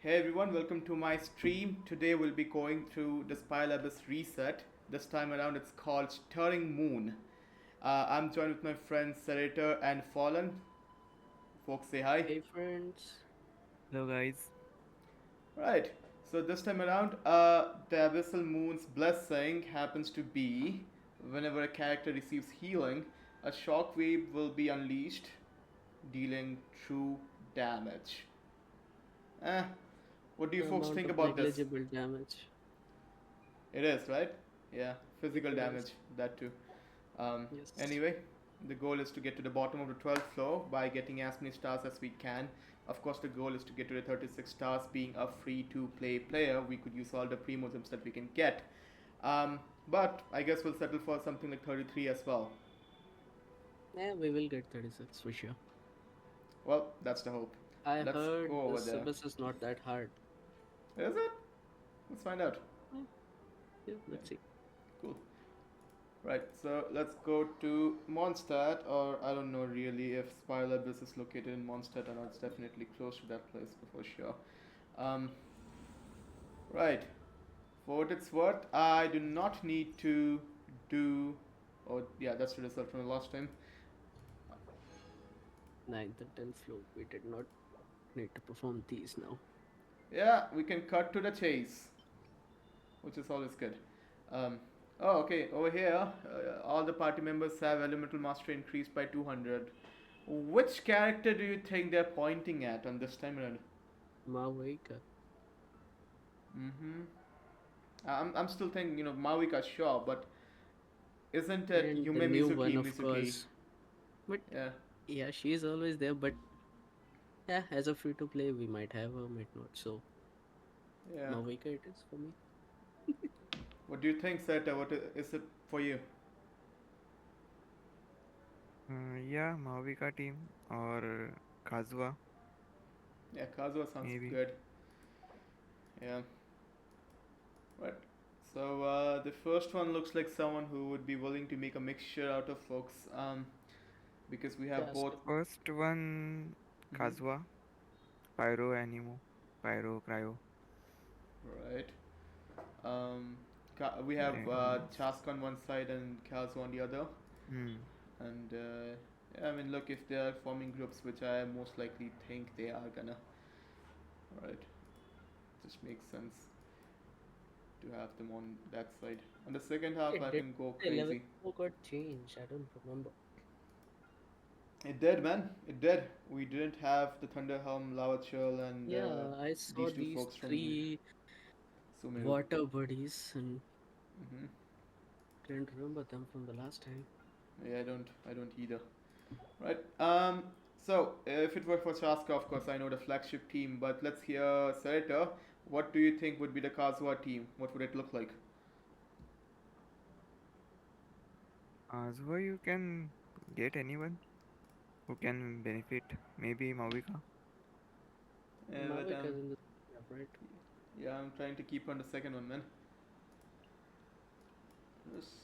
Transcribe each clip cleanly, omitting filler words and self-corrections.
Hey everyone, welcome to my stream. Today we'll be going through the Spire Abyss reset. This time around it's called Stirring Moon. I'm joined with my friends Serrator and Fallen. Folks say hi. Hey friends. Hello guys. Right, so this time around, the Abyssal Moon's blessing happens to be whenever a character receives healing, a shockwave will be unleashed, dealing true damage. Eh, what do you The folks amount think of about this? negligible damage. It is, right? Yeah, physical It damage, is. that too. Um, Yes. anyway, the goal is to get to the bottom of the 12th floor by getting as many stars as we can. Of course, the goal is to get to the 36 stars. Being a free to play player, we could use all the primosums that we can get. But I guess we'll settle for something like 33 as well. Yeah, we will get 36 for sure. Well, that's the hope. I Let's heard go the over there. syllabus is not that hard. Is it? Let's find out. Yeah, yeah, Yeah, let's see. cool. Right, so let's go to Mondstadt, or I don't know really if Spiral Abyss is located in Mondstadt or not. It's definitely close to that place for sure. Um, right, for what it's worth, I do not need to do. Oh, yeah, that's the result from the last time. Ninth and 10th floor. We did not need to perform these now. Yeah, we can cut to the chase, which is always good. Um, oh, okay, over here, all the party members have elemental mastery increased by 200. Which character do you think they're pointing at on this time around? Maweka. Mm-hmm. I'm still thinking, Mawika, sure, but isn't it And the Yume new one, Mizuki? of Mizuki, course. But yeah, yeah, she is always there. But yeah, as a free to play, we might have her, might not. So yeah. Maweka it is for me. What do you think, Seta? What is it for you? Yeah, Mahavika team or Kazuha Yeah, Kazuha sounds maybe. good. Yeah, right. So the first one looks like someone who would be willing to make a mixture out of folks. Because we have both. Castle. First one, Mm-hmm. Kazuha, Pyro Animo, Pyro Cryo. Right. Um, we have Then, Chask on one side and Kazuha on the other. hmm, And yeah, I mean, look, if they are forming groups, which I most likely think they are gonna, right? Just makes sense to have them on that side. On the second half, It I did. can go 11th crazy. floor got changed. I don't remember. It did, man. It did. We didn't have the Thunderhelm, Lava Chill, and Yeah, I saw these two these folks from three Sumeru. water buddies and Hmm. didn't remember them from the last time. Yeah, I don't either. Right. So if it were for Chaska, of course, I know the flagship team, but let's hear Sarita. What do you think would be the Kazuha team? What would it look like? Kazuha you can get anyone who can benefit. Maybe Mahavika. Yeah, but Mavic is in the right. yeah, I'm trying to keep on the second one, man.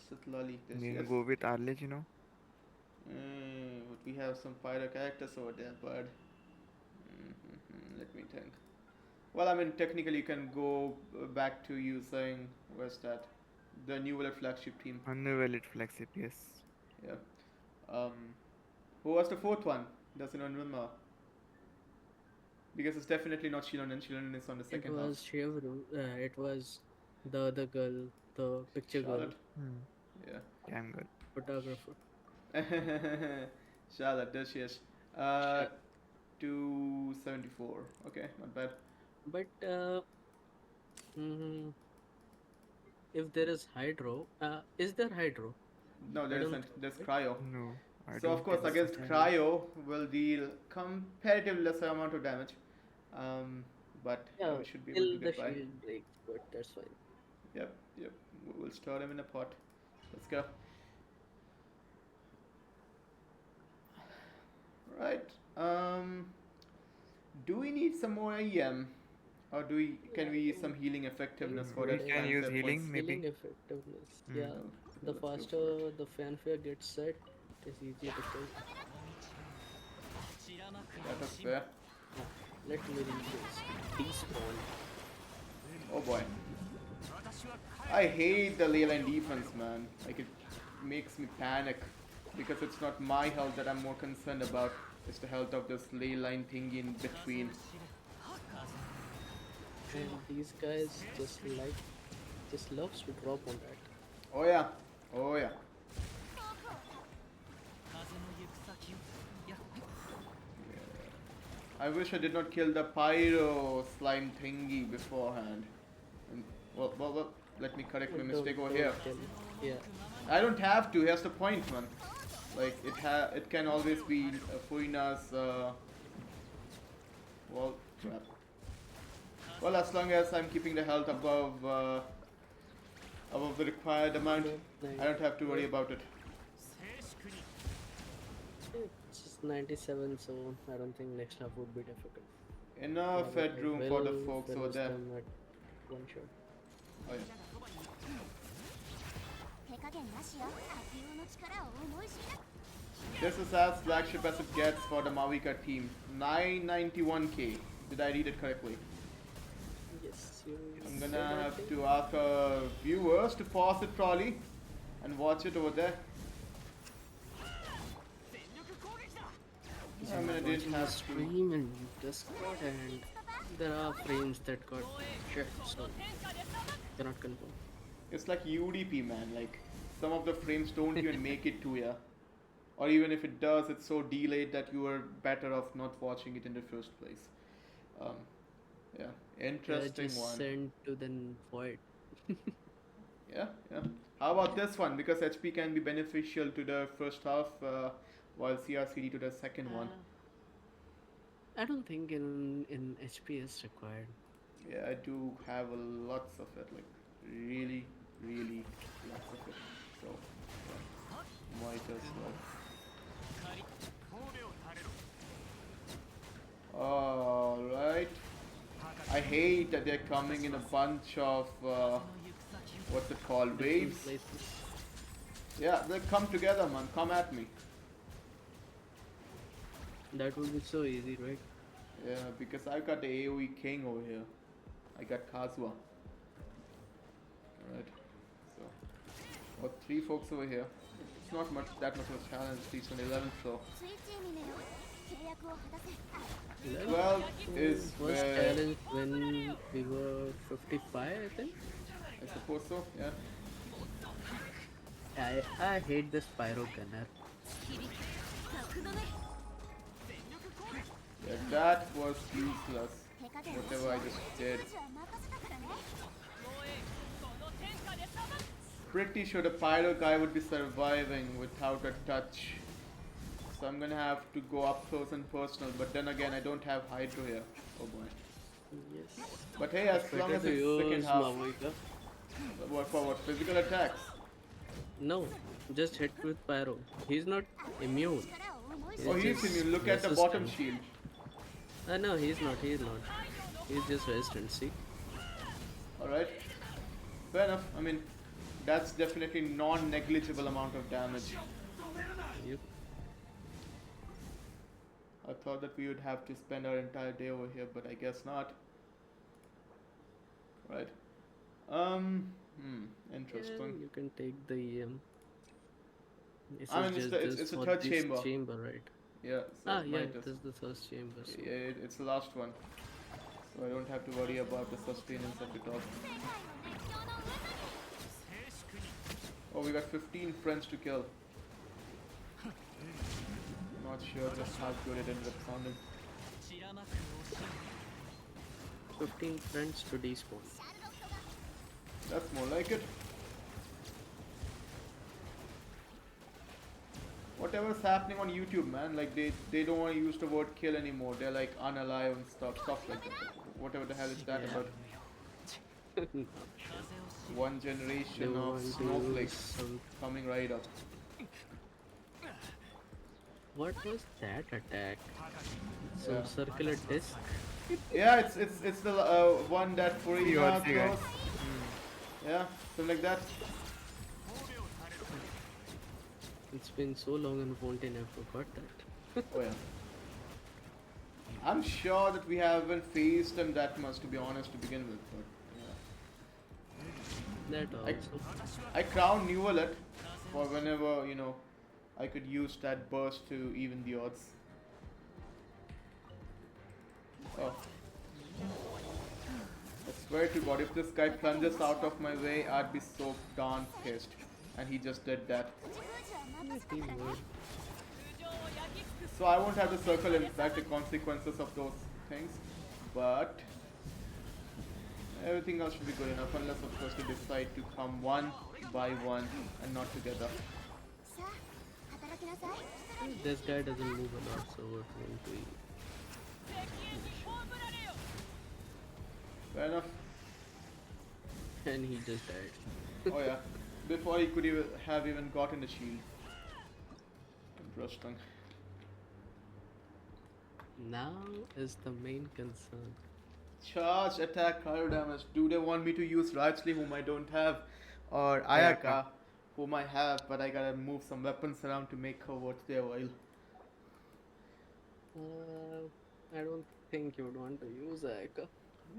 Sitlali, there she Then is. go with Arlej. But we have some pyro characters over there, bud. Let me think. Well, I mean, technically, you can go back to using where's that? The new World flagship team. Unvalid flagship, yes. Yeah. Um, who was the fourth one? Does anyone remember? Because it's definitely not Shilonen. Shilonen is on the It second half. was Shivaru. It was the other girl, the picture girl, Charlotte. Hmm. Yeah. Damn good. photographer. Charlotte, there she is. Uh, Sure. 274. Okay, not bad. But mm, if there is hydro, is there hydro? No, I there don't isn't. think There's so, right? cryo. No, I So of don't course think There so. against isn't any. cryo will deal comparatively lesser amount of damage. Um, but yeah, Yeah, we should be able to till the get by. shield breaks, but that's fine. Yep, yep. We'll store him in a pot. Let's go. Right. Do we need some more AEM, or Yeah, can I we use some think healing I effectiveness think for We that there can use fanfare points? healing healing maybe. effectiveness. Hmm. Yeah, Okay, the let's go for it. faster the fanfare gets set, it is easier to kill. That is fair. Ah, let me read this. Despawn Oh boy. I hate the ley line defense, man. Like, it makes me panic. Because it's not my health that I'm more concerned about. It's the health of this ley line thingy in between. And these guys just loves to drop on that. Oh yeah. Oh yeah. I wish I did not kill the pyro slime thingy beforehand. And, well, let me correct my mistake over here. Tell me. Yeah. I don't have to. Here's the point, man. Like it can always be Fuina's. Well, crap. Well, as long as I'm keeping the health above the required amount, I don't have to worry about it. It's just 97, so I don't think next half would be difficult. Enough headroom for the folks over there. Them at one shot. Oh, yeah. 手加減なしよ。悪用の力を思い知る。 This is as flagship as it gets for the Mavika team. 991k. Did I read it correctly? Yes, you. I'm said gonna I have think. to ask viewers to pause it probably and watch it over there. I mean, I didn't Watching the have to. stream and Discord, and there are frames that got shared, so cannot confirm. It's like UDP, man. Like, some of the frames don't even make it to ya. Or even if it does, it's so delayed that you are better off not watching it in the first place. Yeah, interesting just one. sent to the void. Yeah. How about this one? Because HP can be beneficial to the first half, while CRCD to the second one. I don't think in HP is required. Yeah, I do have lots of it, like really lots of it. So yeah, might as well. Alright. I hate that they're coming in a bunch of what's it called? Different Waves. places. Yeah, they come together, man. Come at me. That would be so easy, right? Yeah, because I got the AoE king over here. I got Kazuha. Alright. So got 3 folks over here. It's not that much of a challenge, at least on 11th floor. スイッチに寝ろ。契約を果たせ。 12 is was where challenged when we were 55, I think. I suppose so, yeah. I hate this pyro gunner. 角のね。 Yeah, that was useless. 手加減なし Whatever I よ。 just did. 家事は任せたからね。 Pretty sure the pyro guy would be surviving without a touch. So I'm gonna have to go up close and personal, but then again I don't have Hydro here. Oh boy. Yes. But hey, as long Better as to it's second use half, Mavika. what for what? Physical attacks? No, just hit with pyro. He's not immune. 力を思い知 Oh, る。 he's immune. Look at the bottom resistant. shield. No, he's not. He's not. He's just resistant. See? Alright. Fair enough. I mean, that's definitely non-negligible amount of damage. Yep. I thought that we would have to spend our entire day over here, but I guess not. Right. Yeah, Interesting. you can take the This I is mean, it's just the- it's- this it's a for third this chamber. right? Yeah. So Ah, it yeah, might this is the first chamber. So. yeah, it's the last one. So I don't have to worry about the sustenance of it all. 世界の熱狂の渦に。 Oh, we got 15 friends to kill. Not sure just how good it ended up sounding. 15 friends to despawn. That's more like it. Whatever's happening on YouTube, man, like they don't want to use the word kill anymore. They're like unalive and stuff like that. Whatever the hell is that Yeah. about? One They generation of want to use snowflakes some. coming right up. What was that attack? Some Yeah. circular disc? Yeah, it's the one that Furina Sea guy. throws. Yeah, something like that. It's been so long on Fontaine, I forgot that. Oh yeah. I'm sure that we haven't faced them that much, to be honest, to begin with. But That I also. I crown New Wallet for whenever I could use that burst to even the odds. Oh, I swear to God, if this guy plunges out of my way, I'd be so darn pissed. And he just did that. 口封じは Yeah, 任せた he からね would. So I won't have to circle in back the consequences of those things. But everything else should be good enough, unless of course they decide to come one by one and not together. さあ働きなさい This guy doesn't move a lot, so it won't be. Fair enough. And he just died. Oh yeah. Before he could even gotten the shield. Interesting. Now is the main concern. Charge, attack, cryo damage. Do they want me to use Rajli, whom I don't have, or Ayaka, whom I have, but I gotta move some weapons around to make her worth their while? I don't think you would want to use Aika.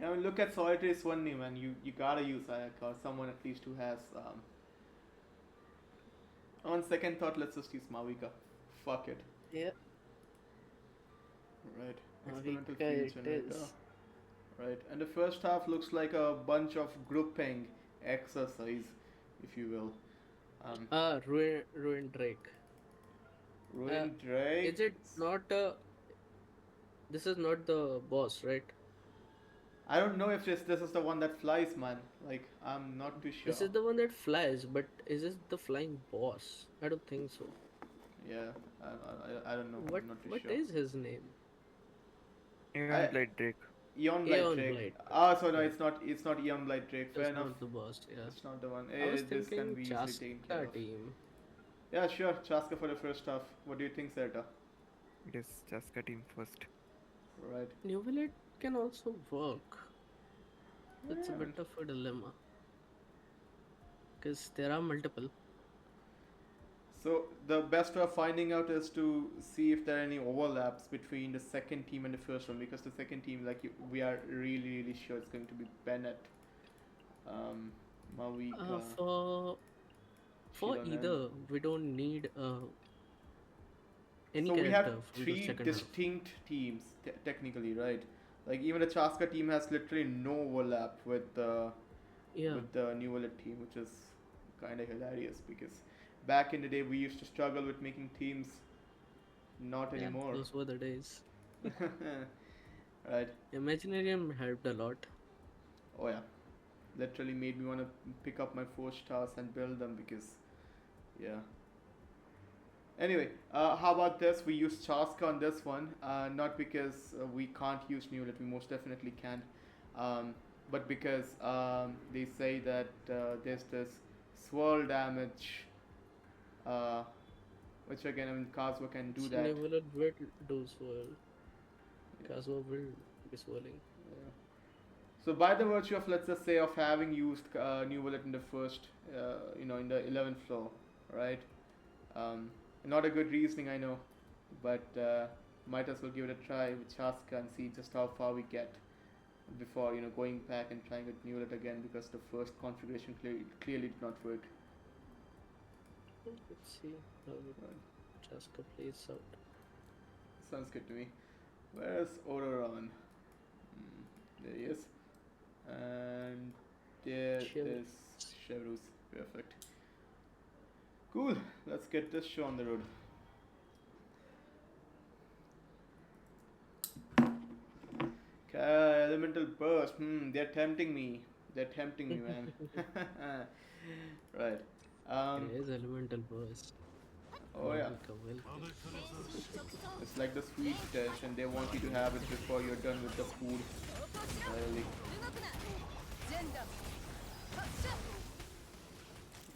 I mean, look at Solitary Swanny, man. You gotta use Ayaka, or someone at least who has. On second thought, let's just use Mavika. Fuck it. Yeah, Right. Experimental Mavika field it generator. is. Right. And the first half looks like a bunch of grouping exercise, if you will. Ruin Drake. Ruin Drake. Is it not this is not the boss, right? I don't know if this is the one that flies, man. Like, I'm not too sure. This is the one that flies, but is this the flying boss? I don't think so. Yeah, I don't know. What I'm not too what sure. is his name? Even Blade Drake. Eon Blight Aeon Drake. Blight. Ah, so no, it's not Eon Blight Drake. Fair That's enough. not the boss, yeah. It's not the one. I was This can be thinking easily taken care Chaska of. team. Yeah, sure. Chaska for the first half. What do you think, Zerta? It is Chaska team first. Right. New Village can also work. It's a Yeah. bit of a dilemma. Because there are multiple. So the best way of finding out is to see if there are any overlaps between the second team and the first one, because the second team, like we are really sure it's going to be Bennett, Mavika. For Shilonen. either, we don't need any So we character have from the three second half. distinct teams, technically, right? Like even the Chaska team has literally no overlap with the Yeah, New Wallet team, which is kind of hilarious because back in the day we used to struggle with making teams. Not yeah, anymore. those were the days. Right. Imaginarium helped a lot. Oh yeah. Literally made me want to pick up my 4 stars and build them because, yeah. Anyway, how about this? We use Chaska on this one, not because we can't use Newlet, we most definitely can, but because they say that there's this swirl damage, which again, I mean, Kazuha can do that. Neverland will do swirl. Kazuha will be swirling. Yeah. So by the virtue of, let's just say, of having used New Wallet in the first, in the 11th floor, right? Not a good reasoning, I know, but might as well give it a try with Chaska and see just how far we get before, going back and trying with New Wallet again, because the first configuration clearly did not work. Let's see how Chaska plays out. Sounds good to me. Where's Ororon? There he is. And there Chevrus. is Chevrus. Perfect. Cool. Let's get this show on the road. Elemental burst. They're tempting me. They're tempting me, man. Right. There is elemental burst. Oh yeah. Mavika will. It's like the sweet dish, and they want you to have it before you're done with the food. Really.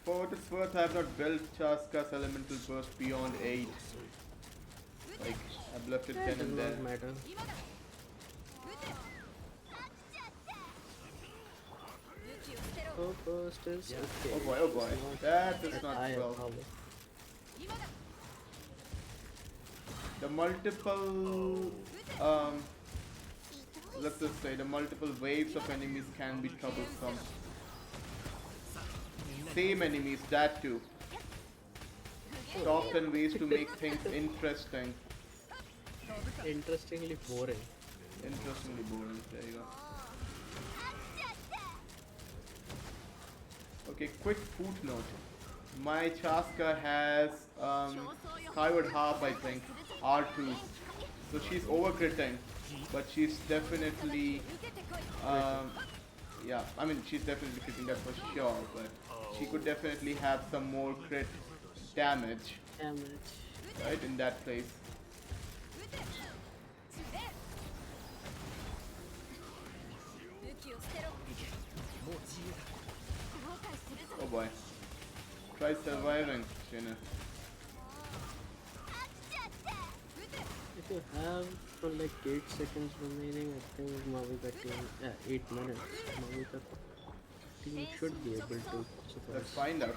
For what it's worth, I have not built Chaska's elemental burst beyond 8. Like, I've left it 10 Does and there. not matter. Oh, burst is okay. Oh boy, oh boy. It's That is at not higher well. power. The multiple, let's just say, the multiple waves of enemies can be troublesome. same enemies, that too. Top 10 ways to make things interesting. Interestingly boring. Interestingly boring. There you go. Okay, quick footnote. My Chaska has Skyward Harp, I think, R2. So she's overcritting, but she's definitely, yeah, I mean, she's definitely critting, that for sure, but she could definitely have some more crit damage, Damage. right, in that place. Oh boy. Try surviving, Shina. If you have for like 8 seconds remaining, I think Mavika team, 8 minutes, Mavika team should be able to Let's suffice. find out.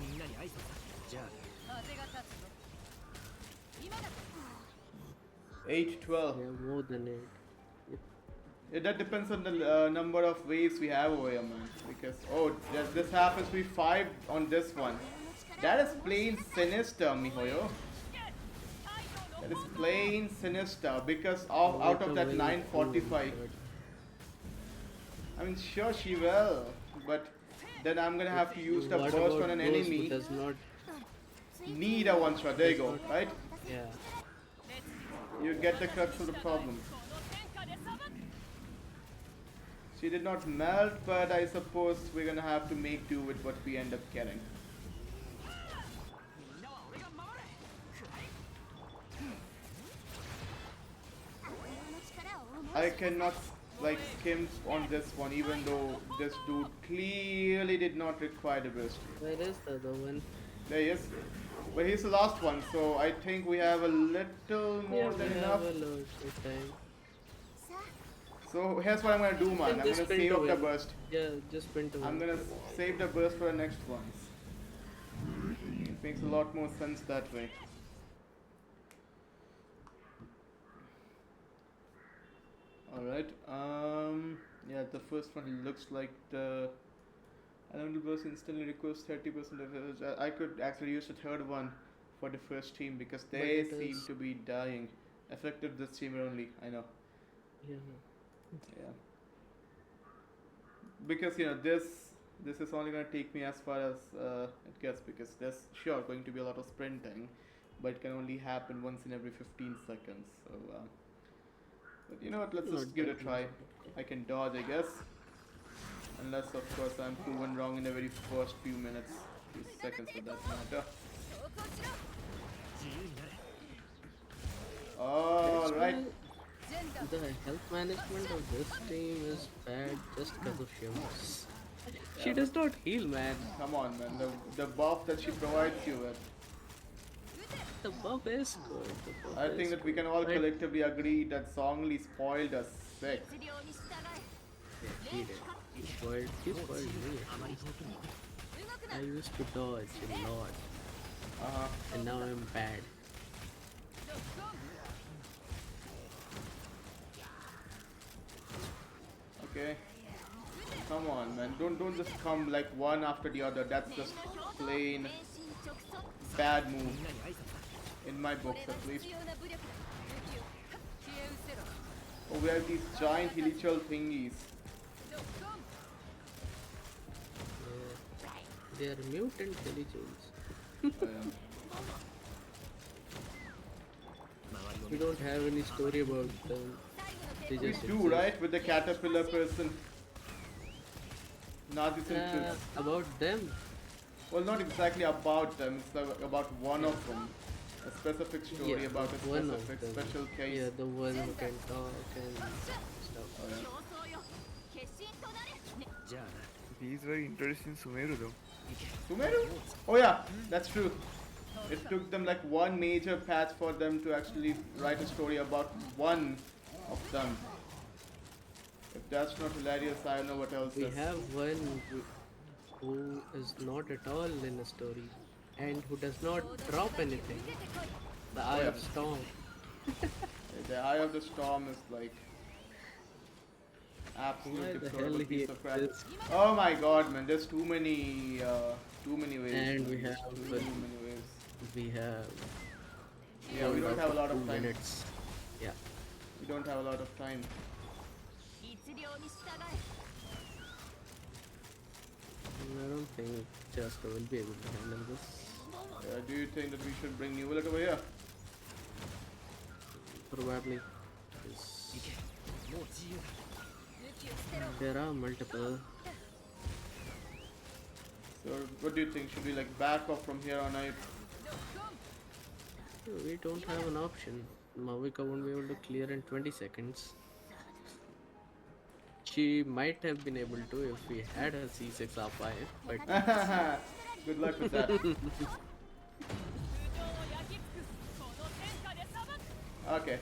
みんなに挨拶だじゃあ 8, 12. Yeah, more than 8. Yep. Yeah, that depends on the number of waves we have over here, man. Because, oh, this happens to be 5 on this one. That is plain sinister, Mihoyo. That is plain sinister because out of that 945. I mean, sure she will, but then I'm gonna have to use the What burst about on an those who enemy. does not, Need a one shot. There you go, right? yeah. You get the crux of the problem. She did not melt, but I suppose we're gonna have to make do with what we end up getting. I cannot like skim on this one, even though this dude clearly did not require the burst. Where is the other one? There he is. But he's the last one, so I think we have a little more Yeah, than we enough. have a lot of time. So here's what I'm gonna do, man. I'm Just gonna sprint save up the away. burst. Yeah, just sprint away. I'm gonna save the burst for the next ones. It makes a lot more sense that way. Alright, yeah, the first one looks like the elemental burst instantly requires 30% of damage. I could actually use the third one for the first team because they it seem is- to be dying. Effective this team only, I know. Yeah. Yeah. Because you know this is only gonna take me as far as it gets because there's sure going to be a lot of sprinting, but it can only happen once in every 15 seconds. So, but you know what? Let's just Not give it a that try. much. I can dodge, I guess, unless of course I'm proven wrong in the very first few minutes, few seconds for that matter. 自由になれ All That's right. why the health management of this team is bad just because of Shimas. She does not heal, man. Come on, man. The buff that she provides you with. The buff is good. The buff I think is that we can good. all Right? collectively agree that Songli spoiled us sick. Yeah, he did. He spoiled me. あまり遠くに I used to dodge a lot, and now I'm bad. Okay. Come on, man. Don't just come like one after the other. That's just plain bad move みんなに挨拶だ in my books at least. Oh, we have these giant hilichurl thingies. They are mutant intelligence. Um, We don't have any story about them. They we just do, exist. right? With the caterpillar person. Nazi synthesis. About them. Well, not exactly about them. It's about one of them. A specific story Yeah, about a one of specific them. special case. Yeah, the one who can talk and stuff. Oh, yeah. じゃあな He's very interested in Sumeru though. Sumeru? Oh yeah, that's true. It took them like one major patch for them to actually write a story about one of them. If that's not hilarious, I don't know what else We is. have one who is not at all in a story and who does not drop anything. The Eye yeah. of Storm. The Eye of the Storm is like... Why Absolute the deplorable hell he piece of crap. exists? Oh my god, man, there's too many ways. And Man. we There's have too many ways. we have Yeah, we fallen don't out have a of lot 2 of time. minutes. Yeah. We don't have a lot of time. 律令に従え I don't think Jessica will be able to handle this. Do you think that we should bring New Willet over here? Probably. 行けもう自由だ 武器を捨てろ There are multiple. So, what do you think? Should we like back off from here on out? ロックオン We don't have an option. Mavika won't be able to clear in 20 seconds. She might have been able to if we had a C6 R5, but Good luck with that. 空洞を焼き尽くすこの天下で裁く Okay.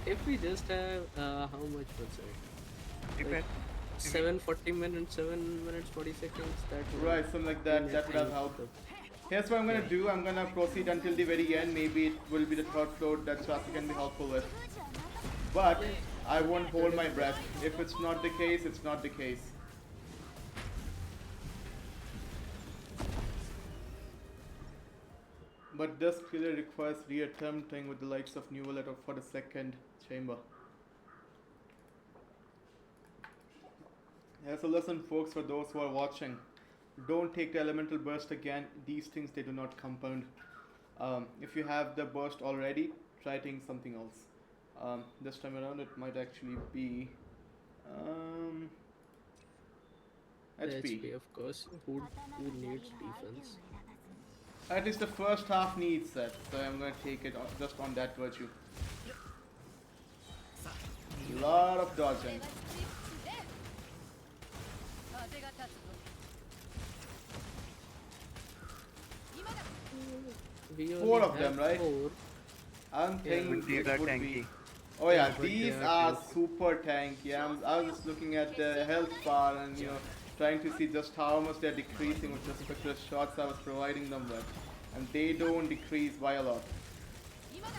if we just have how much was it? Depend. 740 minutes, 7 minutes 40 seconds. That would Right, something like that. That would have helped. Here's what I'm gonna do. I'm gonna proceed until the very end. Maybe it will be the third floor that Shasta can be helpful with. But I won't hold my breath. If it's not the case, it's not the case. But this clearly requires reattempting with the likes of New Willet for the second chamber. Here's a lesson, folks, for those who are watching. Don't take the elemental burst again. These things, they do not compound. If you have the burst already, try taking something else. This time around, it might actually be HP. HP, of course. Who needs defense? At least the first half needs that, so I'm gonna take it just on that virtue. さあ Lot of これ dodging. はスイッチで風が立つぞ今だ We only Four of have them, right? 4. I don't Yeah, think But these it are would tanky. be. Oh yeah, but these they are are super tanky. I was just looking at the health bar and trying to see just how much they're decreasing with respect to the shots I was providing them with, and they don't decrease by a lot. 今だ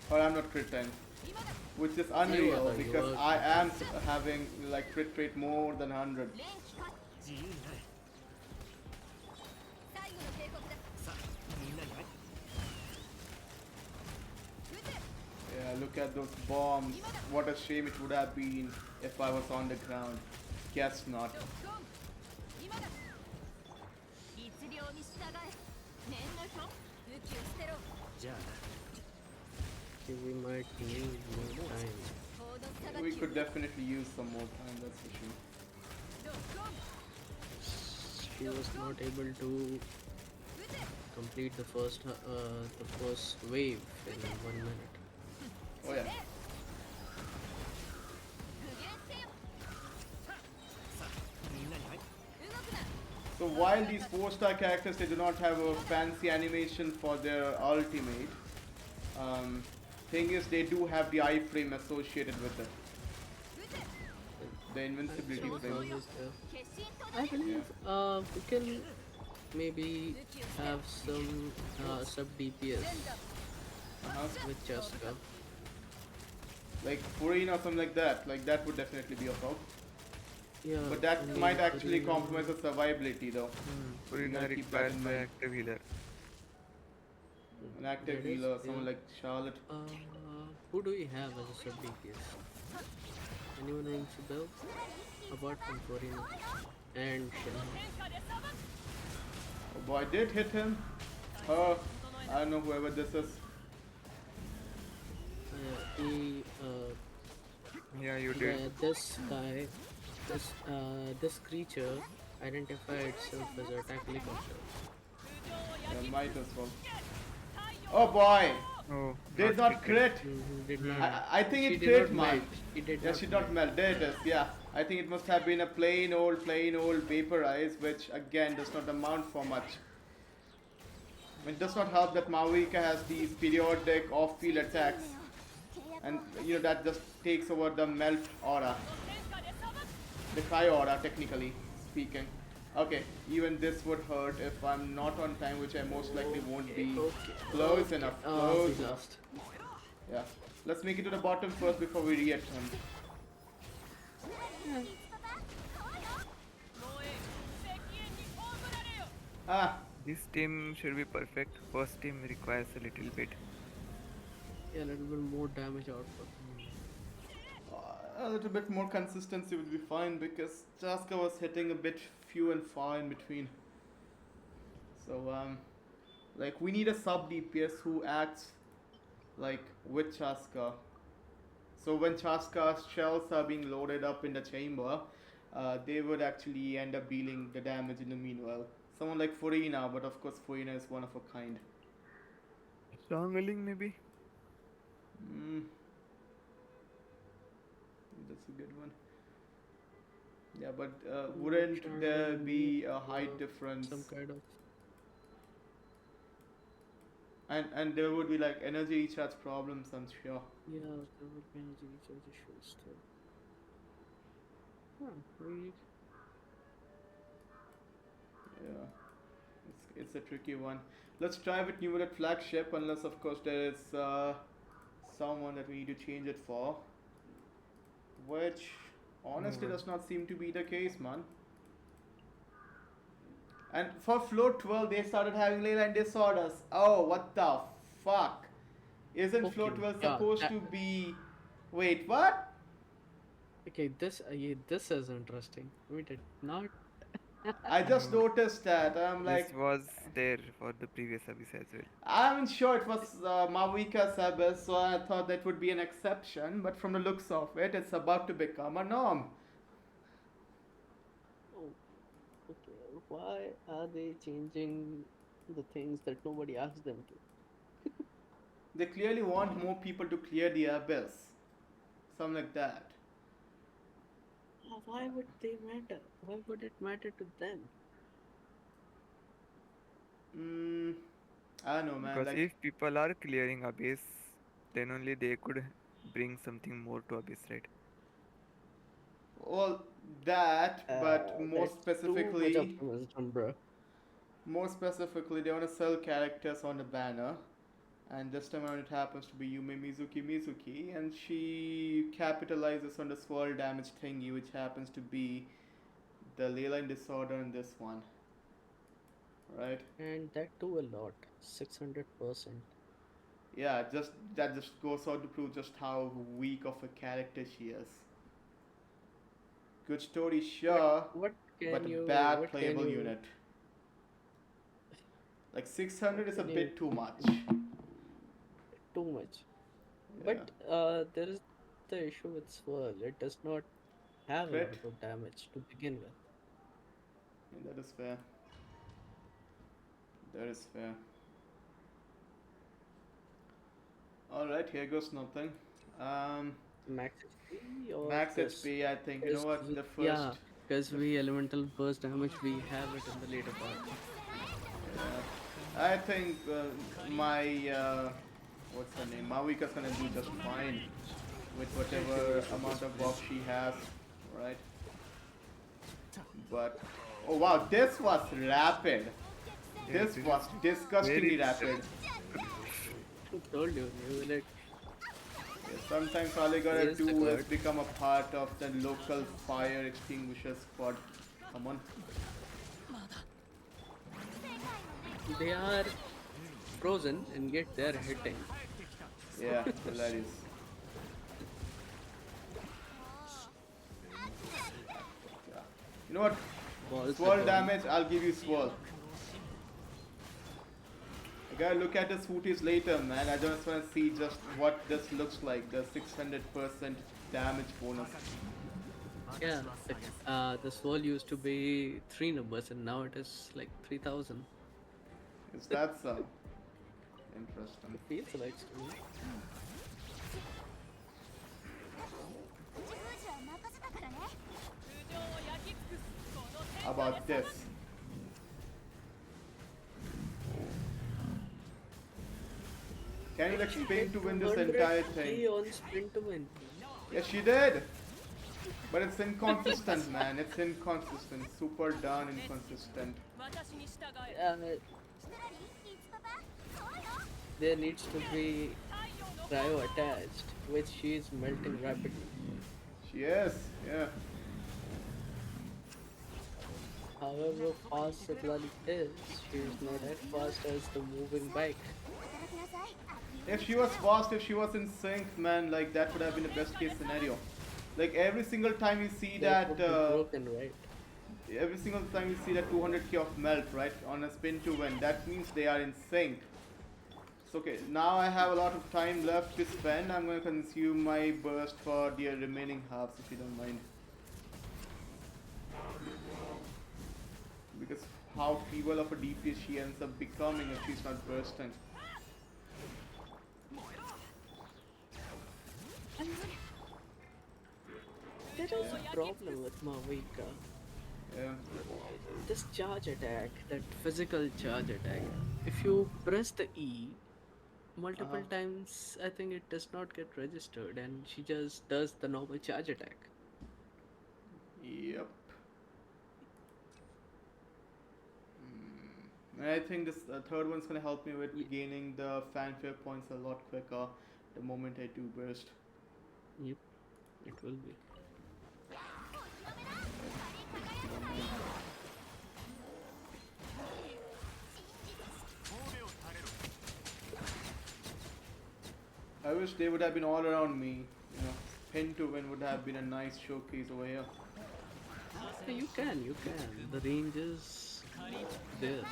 Or I'm not crit tank, 今だ which is You are, unreal you because are. I am having like crit rate more than 100. 連機か自由になれ最後の警告ださあみんなに会え撃て Yeah, look at those bombs. What a shame it would have been if I was on the ground. Guess not. ロックオン今だ律令に従え念の表武器を捨てろじゃあな Okay, we might need more time. 法の裁 We き could definitely use some more time, that's for sure. ロックオン She was not able to 撃て complete the first wave in 1 minute. Oh yeah. 具現せよさあみんなに会え動くな So while these 4-star characters, they do not have a fancy animation for their ultimate, thing is they do have the iframe associated with it. 撃て The invincibility So frame. how is the- 決心と I believe we can maybe have some sub DPS 全だ Uh-huh. with Jessica. Like Furina or something like that. Like that would definitely be of help. Yeah, But that I mean, might actually Furina- compromise the survivability though. Purina gotta keep that requires in the mind. active healer. An active There is, healer, someone yeah. like Charlotte. Who do we have as a sub DPS? Anyone rings a bell? Apart from Florina and Shen. 天下で裁く Oh boy, I did hit him. I don't know whoever this is. He Yeah, you did. this guy, this creature identified itself as a tactical shot. Yeah, might as well. Oh boy! Oh, Did not crit! Did not. I think She it did crit not might. melt. She did Yeah, not she did not melt. There it is. Yeah, I think it must have been a plain old vaporize, which again does not amount for much. It does not help that Maurika has these periodic off-field attacks, and that just takes over the melt aura, the cry aura, technically speaking. Okay, even this would hurt if I'm not on time, which I most likely won't be. Okay. Close enough. Oh, Close we enough. lost. Yeah. Let's make it to the bottom first before we reattempt. Ah, This team should be perfect. First team requires a little bit. Yeah, a little bit more damage output. a little bit more consistency would be fine because Chaska was hitting a bit few and far in between. So like we need a sub DPS who acts like with Chaska. So when Chaska's shells are being loaded up in the chamber, they would actually end up dealing the damage in the meanwhile. Someone like Furina, but of course Furina is one of a kind. Strongling maybe? Mm, that's a good one. Yeah, but wouldn't there be a height difference? Some kind of. And there would be like energy recharge problems, I'm sure. Yeah, there would be energy recharge issues too. Huh, we. Yeah, it's a tricky one. Let's try with Numerate flagship, unless of course there is someone that we need to change it for, which honestly does not seem to be the case, man. And for floor 12, they started having leyline disorders. Oh, what the fuck? Isn't floor Okay, 12 yeah, supposed that- to be? Wait, what? Okay, this is interesting. We did not. I just noticed that. I'm like, This was there for the previous Abyss as well. I'm sure it was Mavuika's abyss, so I thought that would be an exception. But from the looks of it, it's about to become a norm. Oh, okay. Why are they changing the things that nobody asked them to? They clearly want more people to clear the abyss. Something like that. Why would they matter? Why would it matter to them? Mm, I don't know, man. Because Like, if people are clearing Abyss, then only they could bring something more to Abyss, right? well, that, but That's too much optimism, bro. more specifically, they want to sell characters on the banner. And this time around, it happens to be Yume Mizuki, and she capitalizes on the swirl damage thingy, which happens to be the leyline disorder in this one, right? And that too a lot. 600%. Yeah, that just goes out to prove just how weak of a character she is. Good story, sure, What but can a you. bad What can playable you. unit. Like 600 is a Can you- bit too much. Too much. Yeah. But there is the issue with Swirl. It does not have a Crit? lot of damage to begin with. Yeah, that is fair. That is fair. Alright, here goes nothing. Max HP or Max this? HP, I think. You know what? The first. Yeah, because we elemental burst damage, we have it in the later part. I think my. What's her name? Mavika's gonna do just fine with whatever amount of buff she has, right? But. Oh wow, this was rapid. Yeah, This this was is disgustingly very rapid. I told you, you will Yeah, sometimes all you gotta Here's the do is card. become a part of the local fire extinguisher squad. Come on. They are frozen and yet they're hitting. Yeah, hilarious. Yeah. You know what? Balls Swirl are gone. damage, I'll give you swirl. I gotta look at the smoothies later, man. I just wanna see just what this looks like. The 600% damage bonus. Yeah, the swirl used to be 3 numbers and now it is like 3000. Is that so? Interesting. It feels like to me. How about this? Can you like spin to win this entire thing? On sprint to win. Yeah, she did. But it's inconsistent, man. It's inconsistent. Super darn inconsistent. There needs to be cryo attached, which she is melting rapidly. She is, yeah. However fast Sitlali is, she is not as fast as the moving bike. If she was fast, if she was in sync, man, like that would have been the best case scenario. Like every single time you see That that, would be broken, right? every single time you see that 200k of melt, right, on a spin to win, that means they are in sync. So okay, now I have a lot of time left to spend. I'm gonna consume my burst for the remaining halves, if you don't mind. Because how feeble of a DPS she ends up becoming if she's not bursting. There is a problem with Mavika. Yeah. This charge attack, that physical charge attack, if you press the E multiple Uh-huh. times, I think it does not get registered and she just does the normal charge attack. Yep. And I think this third one's gonna help me with Ye- gaining the fanfare points a lot quicker the moment I do burst. Yep, it will be. If you don't mind. I wish they would have been all around me. You know, pin to win would have been a nice showcase over here. Yeah, you can. The range is there.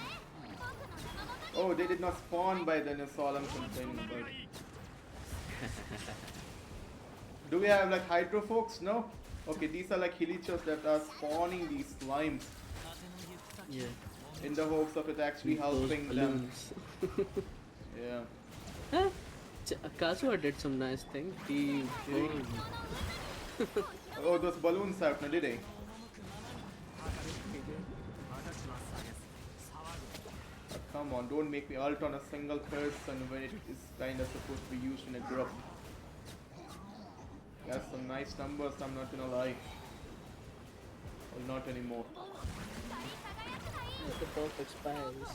Oh, they did not spawn by then, is all I'm complaining about. Do we have like hydro folks? No? Okay, these are like hilichos that are spawning these slimes Yeah, in the hopes of it actually keep those helping them. balloons. Yeah. Huh? Kazuha did some nice thing. He burned. Oh, those balloons out now, did they? Come on, don't make me ult on a single person when it is kinda supposed to be used in a group. That's some nice numbers, I'm not gonna lie. Well, not anymore. The buff expires.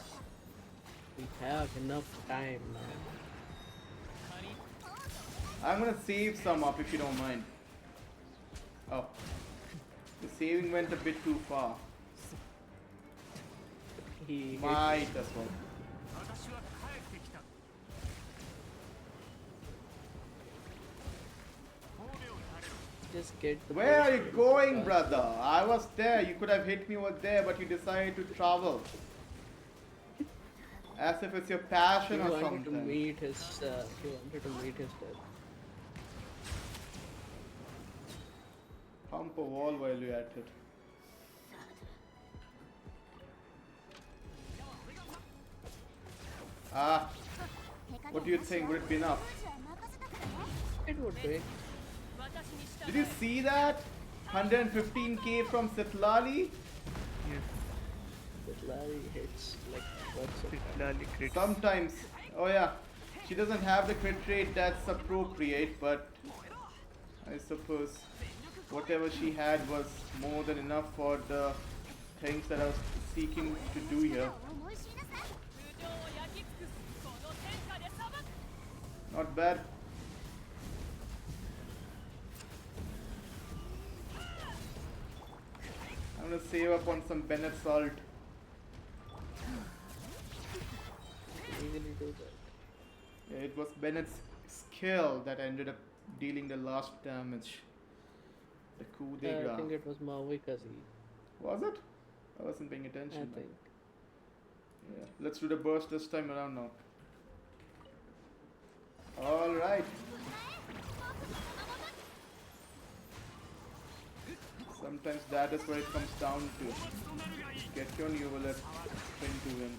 We have enough time now. I'm gonna save some up if you don't mind. Oh. The saving went a bit too far. He hit Might as well. just get the Where are you burst going, fast. brother? I was there. You could have hit me over there, but you decided to travel. As if it's your He passion or wanted to something. meet his death. Pump a wall while you're at it. Ah, what do you think? Would it be enough? It would be. Did you see that? 115k from Sitlali? Yes, But Larry hits like what's it? Sitlali crits. Sometimes. Oh yeah. She doesn't have the crit rate that's appropriate, but I suppose whatever she had was more than enough for the things that I was seeking to do here. Not bad. I'm gonna save up on some Bennett salt. Easily do that. Yeah, it was Bennett's skill that ended up dealing the last damage. The coup de I grace. think it was Mavika's E. Was it? I wasn't paying I attention. think. Yeah, let's do the burst this time around now. Alright. Sometimes that is where it comes down to. Get your new wallet, win to win.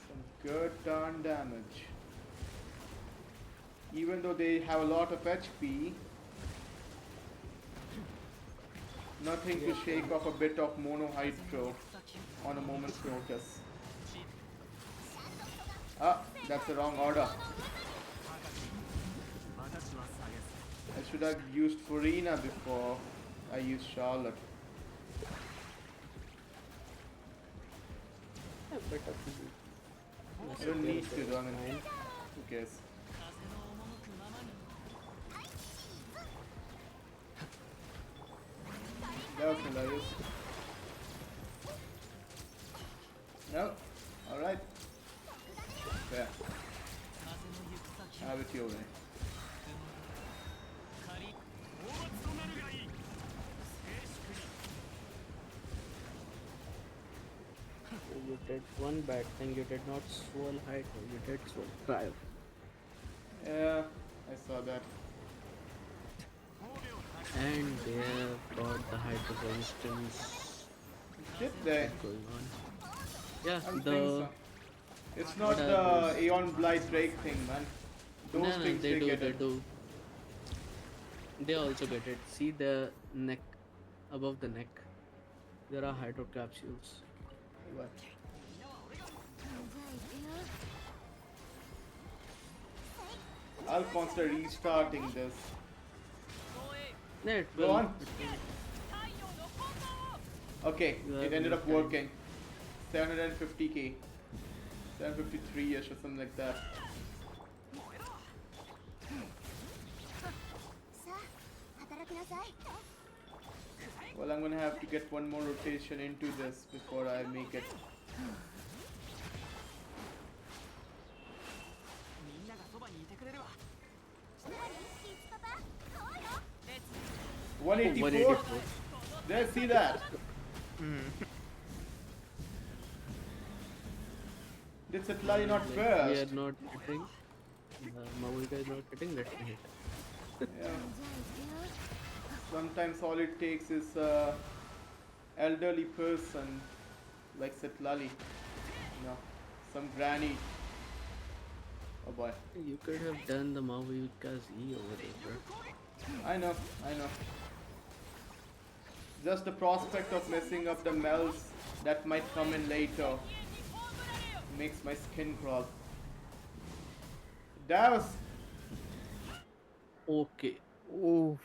Some good darn damage. Even though they have a lot of HP, nothing to shake off a bit of mono hydro on a moment's notice. Ah, that's the wrong order. I should have used Farina before I used Charlotte. Yeah, better for you. I don't There, need to there though, is I mean, fine. who cares? 風の赴くままに That was hilarious. No? Alright. There. 風の行く先を Have it your way. 仮討伐となるがいい静粛に You did one bad thing. You did not swirl height. You did swirl drive. Yeah, I saw that. 神戸を立 And they have got the height of resistance Did they? going on. Yeah, I don't the think so. It's not What are the Aeon Blight Drake thing, man. Those no, no, things they do, get they it. do. They also get it. See the neck, above the neck. There are hydro capsules. What? じゃあ行くよ I'll consider restarting this. 防衛 Yeah, it Go will. on. 太陽の炎を Okay, You it have ended up enough time. working. 750k. 753ish or something like that. さあ働きなさい Well, I'm gonna have to get one more rotation into this before I make it. みんながそばにいてくれるわ何キッズパパそうよレッツ 184? 184. Did I see that? Did Satlari not We burst? are not hitting. Mavulka is not hitting. Let me hit. Yeah. じゃあ行くよ Sometimes all it takes is a elderly person like Satlali. You know, some granny. Oh boy. You could have done the Mavulka's E over there, bro. I know, I know. Just the prospect of messing up the melts that might come in later makes my skin crawl. That was... Okay. Oh,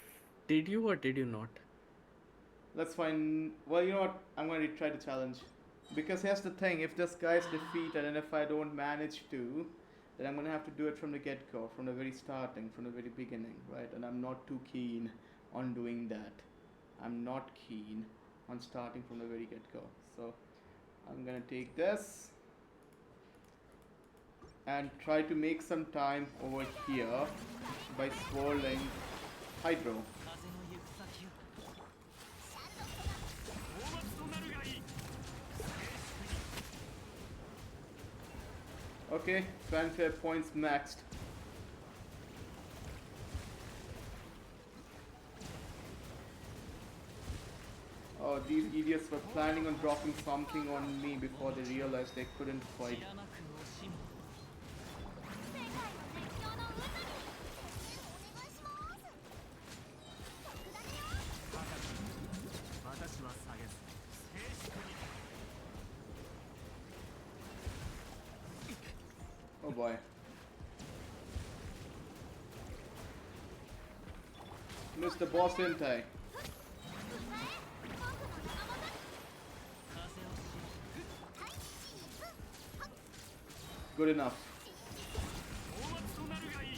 Did you or did you not? Let's find... Well, you know what? I'm going to try the challenge. Because here's the thing. If this guy's defeated and if I don't manage to, then I'm going to have to do it from the get-go, from the very starting, from the very beginning, right? And I'm not too keen on doing that. I'm not keen on starting from the very get-go. So I'm going to take this and try to make some time over here by swirling Hydro. 風の行く先を討伐となるがいい Okay, fanfare points maxed. Oh, these idiots were planning on dropping something on me before they realized they couldn't 白 fight. まく惜しむ世界の絶叫の渦にお願いします特ダネよ私は下げず静粛に Oh boy. Missed the boss, didn't I? 風を知 Good enough. 討伐となるがいい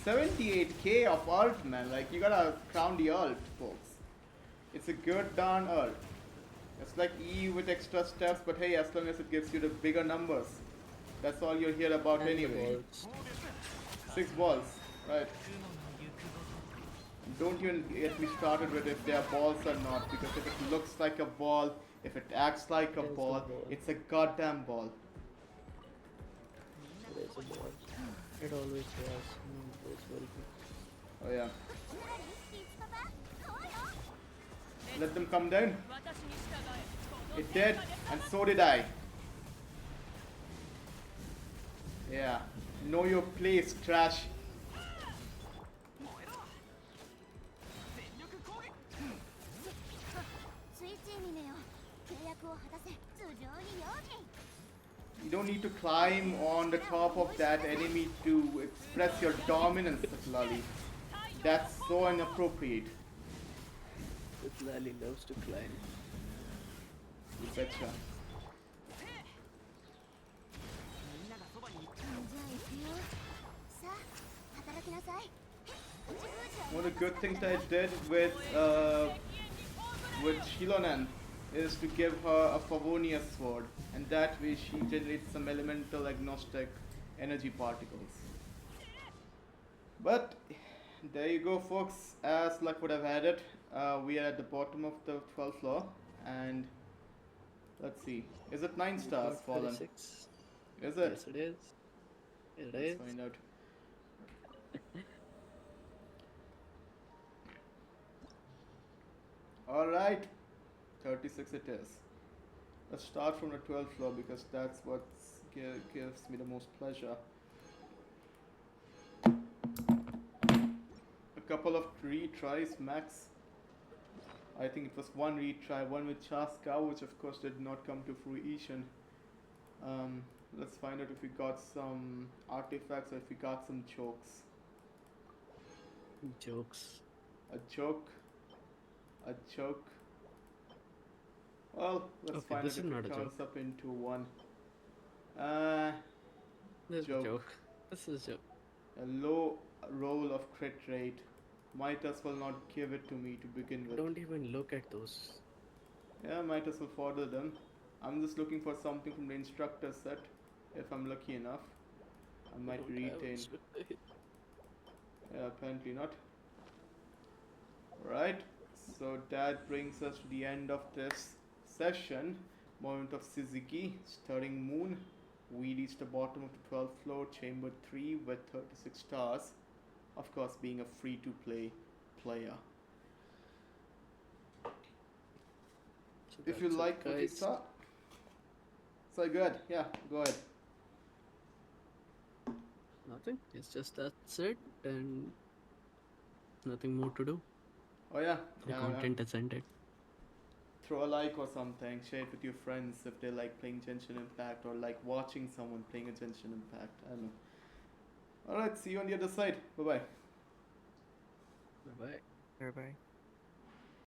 78k of ult, man. Like, you gotta crown the ult, folks. It's a good darn ult. It's like E with extra steps, but hey, as long as it gives you the bigger numbers. That's all you'll hear about And the anyway. balls. 6 balls, right? 雲の行くごと Don't even get me started with if they are balls or not, because if it looks like a ball, if it acts like a There's a ball, ball. it's a goddamn ball. There's a ball. It always was. Always will be. Oh yeah. 何キッズパパそうよ Let them come down. 私に従え It did, and so did I. Yeah. Know your place, trash. 燃えろ全力攻撃スイッチミネよ契約を果たせ頭上に用心 You don't need to climb on the top of that enemy to express your dominance, Lolly. That's so inappropriate. This Lally loves to climb. You betcha. the good things that it did with Shilonan is to give her a Favonius sword, and that way she generates some elemental agnostic energy particles. But there you go, folks. As luck would have had it, we are at the bottom of the 12th floor, and let's see. Is it 9 stars Got fallen? 36. Is it? Yes, it is. It Let's is. find out. Alright, 36 it is. Let's start from the 12th floor because that's what gives me the most pleasure. A couple of retries max. I think it was one retry, one with Chaska, which of course did not come to fruition. Let's find out if we got some artifacts or if we got some chokes. Jokes. A choke. A choke. Well, let's Okay, find this out is if not it a counts joke. up into one. This is Joke. a joke. This is a joke. A low roll of crit rate. Might as well not give it to me to begin with. Don't even look at those. Yeah, might as well further them. I'm just looking for something from the instructor set. If I'm lucky enough, I might Don't have retain. it with the- Yeah, apparently not. Right. So that brings us to the end of this session. Moment of Suzuki, Stirring Moon. We reached the bottom of the 12th floor, chamber 3 with 36 stars. Of course, being a free to play player. So If you that's it, like what you guys. saw, so good. Yeah, go ahead. Nothing. It's just that's it, and nothing more to do. Oh yeah, The yeah. content is ended. Throw a like or something. Share it with your friends if they like playing Genshin Impact or like watching someone playing a Genshin Impact. I don't know. All right. See you on the other side. Bye bye. Bye bye. Bye bye.